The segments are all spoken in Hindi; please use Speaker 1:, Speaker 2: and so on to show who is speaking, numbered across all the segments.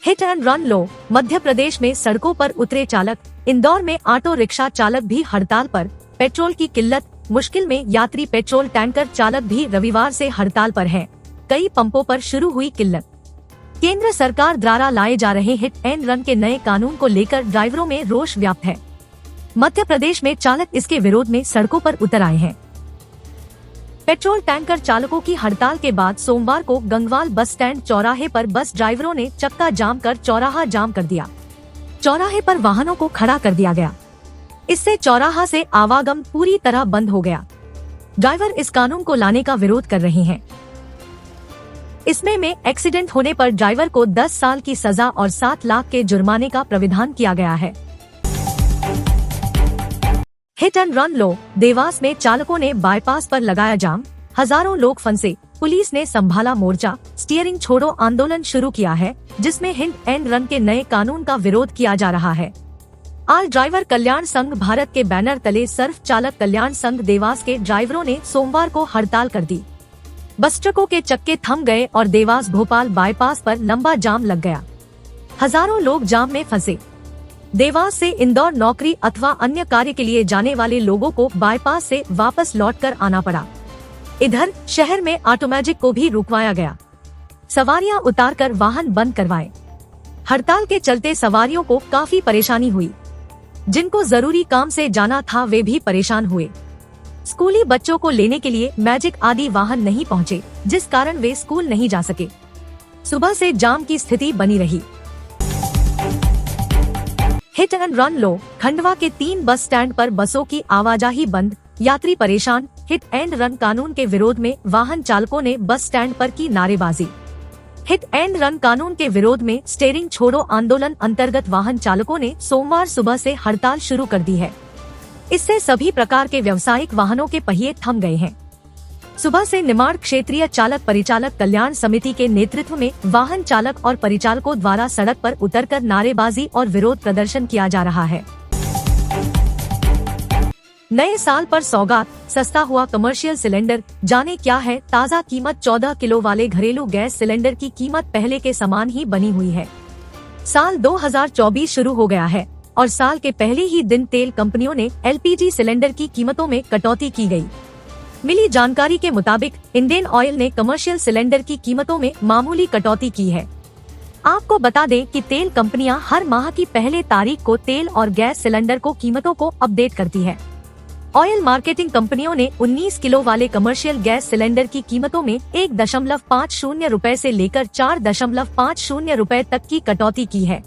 Speaker 1: हिट एंड रन लो, मध्य प्रदेश में सड़कों पर उतरे चालक। इंदौर में ऑटो रिक्शा चालक भी हड़ताल पर। पेट्रोल की किल्लत, मुश्किल में यात्री। पेट्रोल टैंकर चालक भी रविवार से हड़ताल पर हैं। कई पंपों पर शुरू हुई किल्लत। केंद्र सरकार द्वारा लाए जा रहे हिट एंड रन के नए कानून को लेकर ड्राइवरों में रोष व्याप्त है। मध्य प्रदेश में चालक इसके विरोध में सड़कों पर उतर आए हैं। पेट्रोल टैंकर चालकों की हड़ताल के बाद सोमवार को गंगवाल बस स्टैंड चौराहे पर बस ड्राइवरों ने चक्का जाम कर चौराहा जाम कर दिया। चौराहे पर वाहनों को खड़ा कर दिया गया। इससे चौराहा से आवागम पूरी तरह बंद हो गया। ड्राइवर इस कानून को लाने का विरोध कर रहे हैं। इसमें एक्सीडेंट होने पर ड्राइवर को 10 साल की सजा और 7 लाख के जुर्माने का प्रावधान किया गया है। हिट एंड रन लो, देवास में चालकों ने बाईपास पर लगाया जाम, हजारों लोग फंसे। पुलिस ने संभाला मोर्चा, स्टीयरिंग छोड़ो आंदोलन शुरू किया है, जिसमें हिट एंड रन के नए कानून का विरोध किया जा रहा है। ऑल ड्राइवर कल्याण संघ भारत के बैनर तले सर्फ चालक कल्याण संघ देवास के ड्राइवरों ने सोमवार को हड़ताल कर दी। बस ट्रकों के चक्के थम गए और देवास भोपाल बाईपास पर लंबा जाम लग गया। हजारों लोग जाम में फंसे। देवास से इंदौर नौकरी अथवा अन्य कार्य के लिए जाने वाले लोगों को बाईपास से वापस लौटकर आना पड़ा। इधर शहर में ऑटो मैजिक को भी रुकवाया गया। सवारियां उतारकर वाहन बंद करवाए। हड़ताल के चलते सवारियों को काफी परेशानी हुई। जिनको जरूरी काम से जाना था वे भी परेशान हुए। स्कूली बच्चों को लेने के लिए मैजिक आदि वाहन नहीं पहुंचे, जिस कारण वे स्कूल नहीं जा सके। सुबह से जाम की स्थिति बनी रही। हिट एंड रन लो, खंडवा के 3 बस स्टैंड पर बसों की आवाजाही बंद, यात्री परेशान। हिट एंड रन कानून के विरोध में वाहन चालकों ने बस स्टैंड पर की नारेबाजी। हिट एंड रन कानून के विरोध में स्टीयरिंग छोड़ो आंदोलन अंतर्गत वाहन चालकों ने सोमवार सुबह से हड़ताल शुरू कर दी है। इससे सभी प्रकार के व्यावसायिक वाहनों के पहिए थम गए हैं। सुबह से निमाड़ क्षेत्रीय चालक परिचालक कल्याण समिति के नेतृत्व में वाहन चालक और परिचालकों द्वारा सड़क पर उतरकर नारेबाजी और विरोध प्रदर्शन किया जा रहा है। नए साल पर सौगात, सस्ता हुआ कमर्शियल सिलेंडर। जाने क्या है ताज़ा कीमत। 14 किलो वाले घरेलू गैस सिलेंडर की कीमत पहले के समान ही बनी हुई है। साल 2024 शुरू हो गया है और साल के पहले ही दिन तेल कंपनियों ने LPG सिलेंडर की कीमतों में कटौती की गई। मिली जानकारी के मुताबिक इंडियन ऑयल ने कमर्शियल सिलेंडर की कीमतों में मामूली कटौती की है। आपको बता दें कि तेल कंपनियां हर माह की पहली तारीख को तेल और गैस सिलेंडर को कीमतों को अपडेट करती है। ऑयल मार्केटिंग कंपनियों ने 19 किलो वाले कमर्शियल गैस सिलेंडर की कीमतों में 1.50 रुपए से लेकर 4.50 रुपए तक की कटौती की है।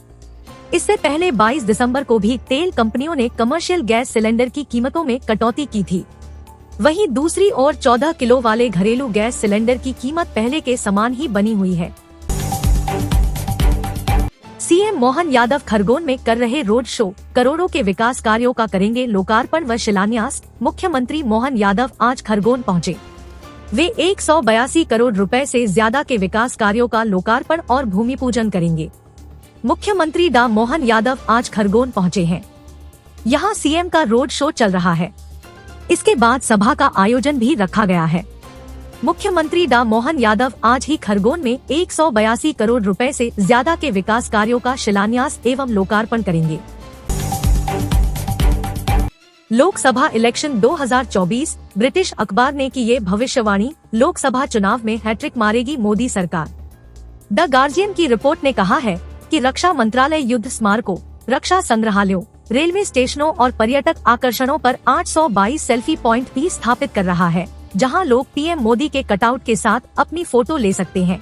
Speaker 1: इससे पहले 22 दिसंबर को भी तेल कंपनियों ने कमर्शियल गैस सिलेंडर की कीमतों में कटौती की थी। वहीं दूसरी ओर 14 किलो वाले घरेलू गैस सिलेंडर की कीमत पहले के समान ही बनी हुई है। सीएम मोहन यादव खरगोन में कर रहे रोड शो, करोड़ों के विकास कार्यों का करेंगे लोकार्पण व शिलान्यास। मुख्यमंत्री मोहन यादव आज खरगोन पहुंचे। वे 182 करोड़ रुपए से ज्यादा के विकास कार्यों का लोकार्पण और भूमि पूजन करेंगे। मुख्यमंत्री डा मोहन यादव आज खरगोन पहुंचे हैं। यहां सीएम का रोड शो चल रहा है। इसके बाद सभा का आयोजन भी रखा गया है। मुख्यमंत्री डा मोहन यादव आज ही खरगोन में 182 करोड़ रुपए से ज्यादा के विकास कार्यों का शिलान्यास एवं लोकार्पण करेंगे। लोकसभा इलेक्शन 2024, ब्रिटिश अखबार ने की ये भविष्यवाणी। लोकसभा चुनाव में हैट्रिक मारेगी मोदी सरकार। द गार्जियन की रिपोर्ट ने कहा है कि रक्षा मंत्रालय युद्ध स्मारकों, रक्षा संग्रहालयों, रेलवे स्टेशनों और पर्यटक आकर्षणों पर 822 सेल्फी पॉइंट भी स्थापित कर रहा है, जहां लोग पीएम मोदी के कटआउट के साथ अपनी फोटो ले सकते हैं।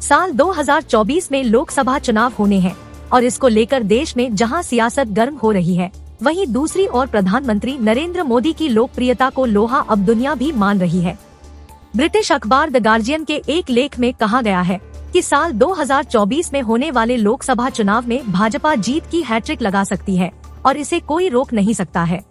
Speaker 1: साल 2024 में लोकसभा चुनाव होने हैं और इसको लेकर देश में जहां सियासत गर्म हो रही है, वहीं दूसरी ओर प्रधानमंत्री नरेंद्र मोदी की लोकप्रियता को लोहा अब दुनिया भी मान रही है। ब्रिटिश अखबार द गार्जियन के एक लेख में कहा गया है कि साल 2024 में होने वाले लोकसभा चुनाव में भाजपा जीत की हैट्रिक लगा सकती है और इसे कोई रोक नहीं सकता है।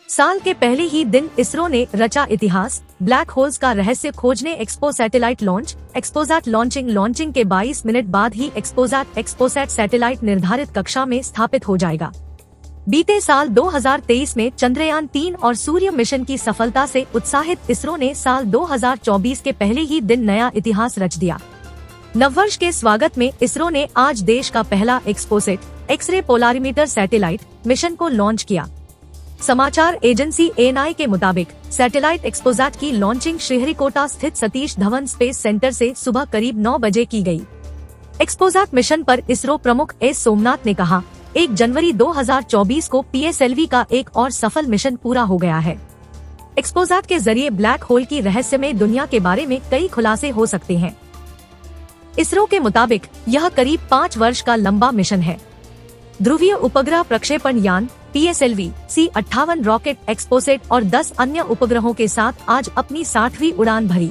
Speaker 1: साल के पहले ही दिन इसरो ने रचा इतिहास। ब्लैक होल्स का रहस्य खोजने expo satellite launch. XPoSat launching के 22 मिनट बाद ही एक्सपोसैट सैटेलाइट निर्धारित कक्षा में स्थापित हो जाएगा। बीते साल 2023 में चंद्रयान 3 और सूर्य मिशन की सफलता से उत्साहित इसरो ने साल 2024 के पहले ही दिन नया इतिहास रच दिया। नववर्ष के स्वागत में इसरो ने आज देश का पहला XPoSat X-ray polarimeter satellite mission को लॉन्च किया। समाचार एजेंसी एएनआई के मुताबिक सैटेलाइट एक्सपोसैट की लॉन्चिंग श्रीहरिकोटा स्थित सतीश धवन स्पेस सेंटर से सुबह करीब 9 बजे की गई। एक्सपोसैट मिशन पर इसरो प्रमुख एस सोमनाथ ने कहा, 1 जनवरी 2024 को पीएसएलवी का एक और सफल मिशन पूरा हो गया है। एक्सपोसैट के जरिए ब्लैक होल की रहस्यमय दुनिया के बारे में कई खुलासे हो सकते हैं। इसरो के मुताबिक यह करीब 5 वर्ष का लंबा मिशन है। ध्रुवीय उपग्रह प्रक्षेपण यान PSLV C-58 रॉकेट एक्सपोसेट और 10 अन्य उपग्रहों के साथ आज अपनी 60वीं उड़ान भरी।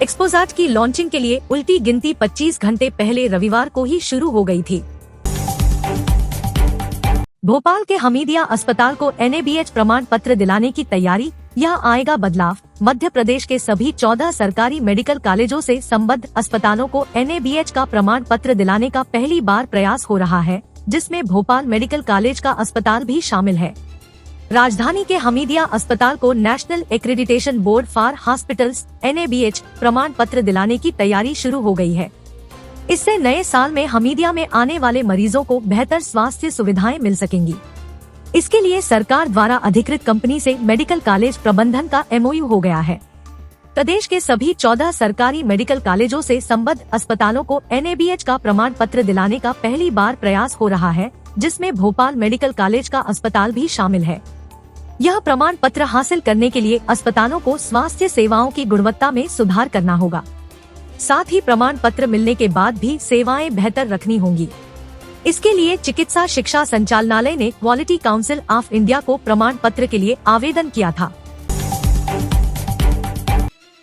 Speaker 1: एक्सपोसैट की लॉन्चिंग के लिए उल्टी गिनती 25 घंटे पहले रविवार को ही शुरू हो गई थी। भोपाल के हमीदिया अस्पताल को NABH प्रमाण पत्र दिलाने की तैयारी, यह आएगा बदलाव। मध्य प्रदेश के सभी 14 सरकारी मेडिकल कॉलेजों से संबद्ध अस्पतालों को NABH का प्रमाण पत्र दिलाने का पहली बार प्रयास हो रहा है, जिसमें भोपाल मेडिकल कॉलेज का अस्पताल भी शामिल है। राजधानी के हमीदिया अस्पताल को national accreditation board for hospitals NABH प्रमाण पत्र दिलाने की तैयारी शुरू हो गई है। इससे नए साल में हमीदिया में आने वाले मरीजों को बेहतर स्वास्थ्य सुविधाएं मिल सकेंगी। इसके लिए सरकार द्वारा अधिकृत कंपनी से मेडिकल कॉलेज प्रबंधन का MOU हो गया है। प्रदेश के सभी 14 सरकारी मेडिकल कॉलेजों से संबद्ध अस्पतालों को NABH का प्रमाण पत्र दिलाने का पहली बार प्रयास हो रहा है, जिसमें भोपाल मेडिकल कॉलेज का अस्पताल भी शामिल है। यह प्रमाण पत्र हासिल करने के लिए अस्पतालों को स्वास्थ्य सेवाओं की गुणवत्ता में सुधार करना होगा। साथ ही प्रमाण पत्र मिलने के बाद भी सेवाएं बेहतर रखनी होंगी। इसके लिए चिकित्सा शिक्षा संचालनालय ने क्वालिटी काउंसिल ऑफ इंडिया को प्रमाण पत्र के लिए आवेदन किया था।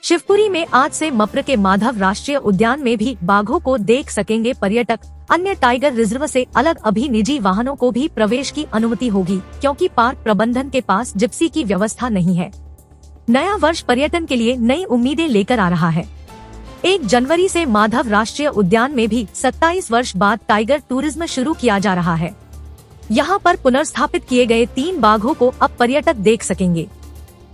Speaker 1: शिवपुरी में आज से मप्र के माधव राष्ट्रीय उद्यान में भी बाघों को देख सकेंगे पर्यटक। अन्य टाइगर रिजर्व से अलग अभी निजी वाहनों को भी प्रवेश की अनुमति होगी, क्योंकि पार्क प्रबंधन के पास जिप्सी की व्यवस्था नहीं है। नया वर्ष पर्यटन के लिए नई उम्मीदें लेकर आ रहा है। 1 जनवरी से माधव राष्ट्रीय उद्यान में भी 27 वर्ष बाद टाइगर टूरिज्म शुरू किया जा रहा है। यहाँ पर पुनर्स्थापित किए गए 3 बाघों को अब पर्यटक देख सकेंगे।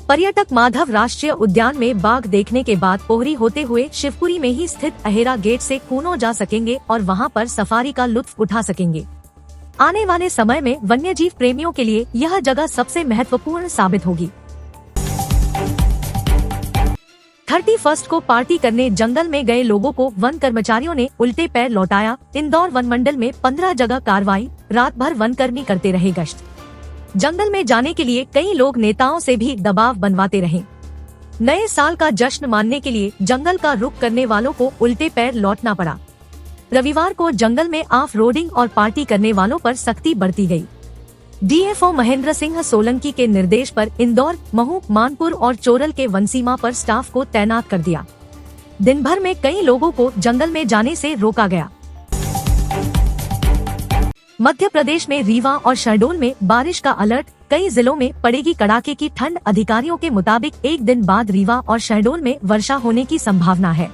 Speaker 1: पर्यटक माधव राष्ट्रीय उद्यान में बाघ देखने के बाद पोहरी होते हुए शिवपुरी में ही स्थित अहेरा गेट से कूनो जा सकेंगे और वहाँ पर सफारी का लुत्फ उठा सकेंगे। आने वाले समय में वन्यजीव प्रेमियों के लिए यह जगह सबसे महत्वपूर्ण साबित होगी। 31 को पार्टी करने जंगल में गए लोगों को वन कर्मचारियों ने उल्टे पैर लौटाया। इंदौर वन मंडल में 15 जगह कार्रवाई, रात भर वन कर्मी करते रहे गश्त। जंगल में जाने के लिए कई लोग नेताओं से भी दबाव बनवाते रहे। नए साल का जश्न मानने के लिए जंगल का रुख करने वालों को उल्टे पैर लौटना पड़ा। रविवार को जंगल में ऑफ रोडिंग और पार्टी करने वालों पर सख्ती बरती गई। DFO महेंद्र सिंह सोलंकी के निर्देश पर इंदौर, महू, मानपुर और चोरल के वनसीमा पर स्टाफ को तैनात कर दिया। दिन भर में कई लोगों को जंगल में जाने से रोका गया। मध्य प्रदेश में रीवा और शहडोल में बारिश का अलर्ट, कई जिलों में पड़ेगी कड़ाके की ठंड। अधिकारियों के मुताबिक 1 दिन बाद रीवा और शहडोल में वर्षा होने की संभावना है।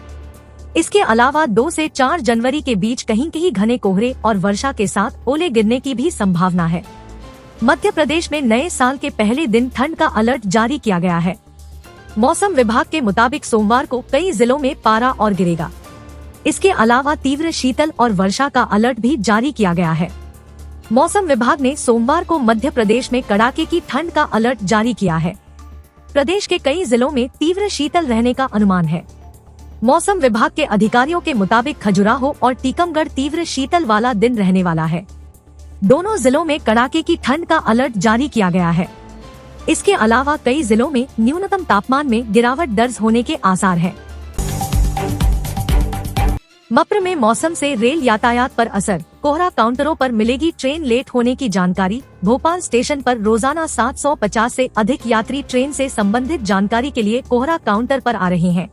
Speaker 1: इसके अलावा 2 से 4 जनवरी के बीच कहीं कहीं घने कोहरे और वर्षा के साथ ओले गिरने की भी संभावना है। मध्य प्रदेश में नए साल के पहले दिन ठंड का अलर्ट जारी किया गया है। मौसम विभाग के मुताबिक सोमवार को कई जिलों में पारा और गिरेगा। इसके अलावा तीव्र शीतल और वर्षा का अलर्ट भी जारी किया गया है। मौसम विभाग ने सोमवार को मध्य प्रदेश में कड़ाके की ठंड का अलर्ट जारी किया है। प्रदेश के कई जिलों में तीव्र शीतल रहने का अनुमान है। मौसम विभाग के अधिकारियों के मुताबिक खजुराहो और टीकमगढ़ तीव्र शीतल वाला दिन रहने वाला है। दोनों जिलों में कड़ाके की ठंड का अलर्ट जारी किया गया है। इसके अलावा कई जिलों में न्यूनतम तापमान में गिरावट दर्ज होने के आसार हैं। मप्र में मौसम से रेल यातायात पर असर, कोहरा काउंटरों पर मिलेगी ट्रेन लेट होने की जानकारी। भोपाल स्टेशन पर रोजाना 750 से अधिक यात्री ट्रेन से संबंधित जानकारी के लिए कोहरा काउंटर पर आ रहे हैं।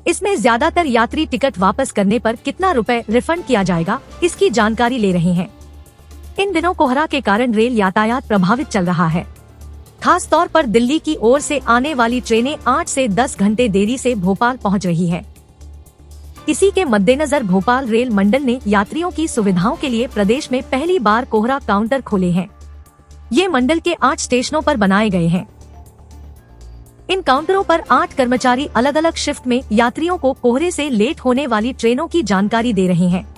Speaker 1: इसमें ज्यादातर यात्री टिकट वापस करने पर कितना रुपए रिफंड किया जाएगा, इसकी जानकारी ले रहे हैं। इन दिनों कोहरा के कारण रेल यातायात प्रभावित चल रहा है। खास तौर पर दिल्ली की ओर से आने वाली ट्रेनें 8 से 10 घंटे देरी से भोपाल पहुंच रही है। इसी के मद्देनजर भोपाल रेल मंडल ने यात्रियों की सुविधाओं के लिए प्रदेश में पहली बार कोहरा काउंटर खोले हैं। ये मंडल के 8 स्टेशनों पर बनाए गए हैं। इन काउंटरों पर 8 कर्मचारी अलग अलग शिफ्ट में यात्रियों को कोहरे से लेट होने वाली ट्रेनों की जानकारी दे रहे हैं।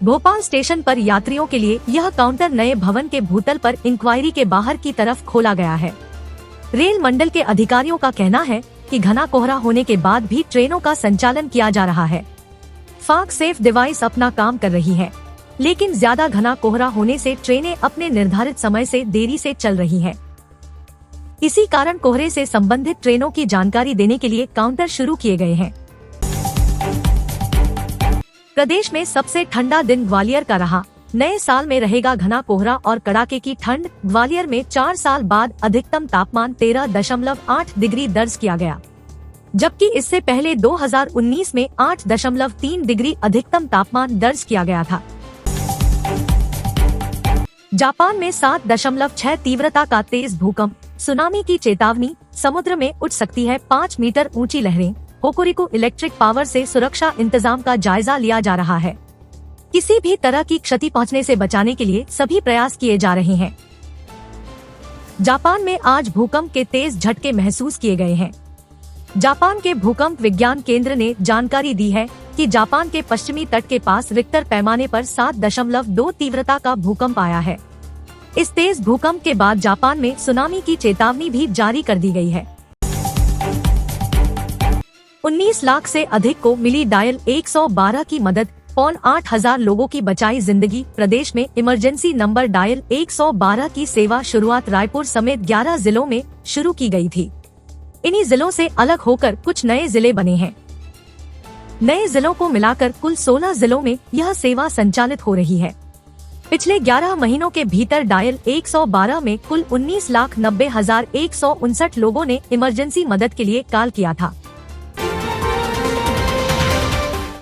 Speaker 1: भोपाल स्टेशन पर यात्रियों के लिए यह काउंटर नए भवन के भूतल पर इंक्वायरी के बाहर की तरफ खोला गया है। रेल मंडल के अधिकारियों का कहना है कि घना कोहरा होने के बाद भी ट्रेनों का संचालन किया जा रहा है। फाग सेफ डिवाइस अपना काम कर रही है, लेकिन ज्यादा घना कोहरा होने से ट्रेनें अपने निर्धारित समय से देरी से चल रही हैं। इसी कारण कोहरे से संबंधित ट्रेनों की जानकारी देने के लिए काउंटर शुरू किए गए हैं। प्रदेश में सबसे ठंडा दिन ग्वालियर का रहा। नए साल में रहेगा घना कोहरा और कड़ाके की ठंड। ग्वालियर में 4 साल बाद अधिकतम तापमान 13.8 डिग्री दर्ज किया गया, जबकि इससे पहले 2019 में 8.3 डिग्री अधिकतम तापमान दर्ज किया गया था। जापान में 7.6 तीव्रता का तेज भूकंप, सुनामी की चेतावनी, समुद्र में उठ सकती है 5 मीटर ऊंची लहरें। होकुरिकु इलेक्ट्रिक पावर से सुरक्षा इंतजाम का जायजा लिया जा रहा है। किसी भी तरह की क्षति पहुंचने से बचाने के लिए सभी प्रयास किए जा रहे हैं। जापान में आज भूकंप के तेज झटके महसूस किए गए हैं। जापान के भूकंप विज्ञान केंद्र ने जानकारी दी है कि जापान के पश्चिमी तट के पास रिक्टर पैमाने पर 7.2 तीव्रता का भूकंप आया है। इस तेज भूकंप के बाद जापान में सुनामी की चेतावनी भी जारी कर दी गई है। 19 लाख से अधिक को मिली डायल 112 की मदद, 8,000 लोगों की बचाई जिंदगी। प्रदेश में इमरजेंसी नंबर डायल 112 की सेवा शुरुआत रायपुर समेत 11 जिलों में शुरू की गई थी। इन्हीं जिलों से अलग होकर कुछ नए जिले बने हैं। नए जिलों को मिलाकर कुल 16 जिलों में यह सेवा संचालित हो रही है। पिछले 11 महीनों के भीतर डायल 112 में कुल 19,90,159 लोगों ने इमरजेंसी मदद के लिए कॉल किया था।